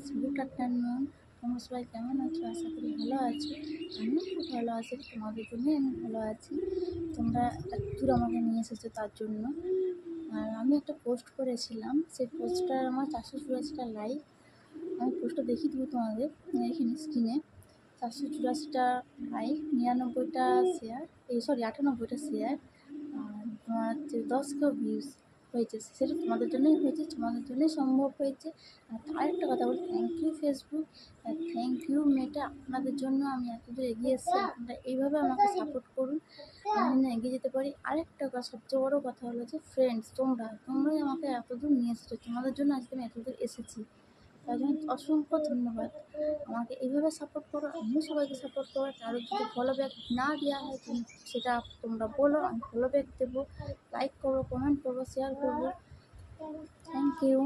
Friends, good afternoon. তোমরা সবাই কেমন আছো? আশা করি ভালো আছো। আমিও খুব ভালো আছি, তোমাদের জন্যই আমি ভালো আছি। তোমরা এতদূর আমাকে নিয়ে এসেছো তার জন্য। আর আমি একটা পোস্ট করেছিলাম, সেই পোস্টটার আমার 484টা লাইক। আমি পোস্টটা দেখিয়ে দেবো তোমাদের এখানে স্ক্রিনে। 484টা লাইক, 99টা শেয়ার, 98টা শেয়ার, আর তোমার হচ্ছে 10 ভিউজ হয়েছে। সেটা তোমাদের জন্যই হয়েছে, তোমাদের জন্যই সম্ভব হয়েছে। আর আরেকটা কথা বলি, thank you Facebook, thank you Meta. আপনাদের জন্য আমি এতদূর এগিয়ে এসেছি। আপনারা এইভাবে আমাকে সাপোর্ট করুন, আমি যেন এগিয়ে যেতে পারি। আরেকটা কথা, সবচেয়ে বড়ো কথা হলো যে ফ্রেন্ডস, তোমরাই আমাকে এতদূর নিয়ে এসেছো। তোমাদের জন্য আজকে আমি এতদূর এসেছি, তার জন্য অসংখ্য ধন্যবাদ। আমাকে এইভাবে সাপোর্ট করো, আমিও সবাইকে সাপোর্ট করো। কারো যদি ফলো ব্যাক না দেওয়া হয় সেটা তোমরা বলো, আমি ফলো ব্যাক দেবো। লাইক করো, কমেন্ট করবো, শেয়ার করবো। Thank you.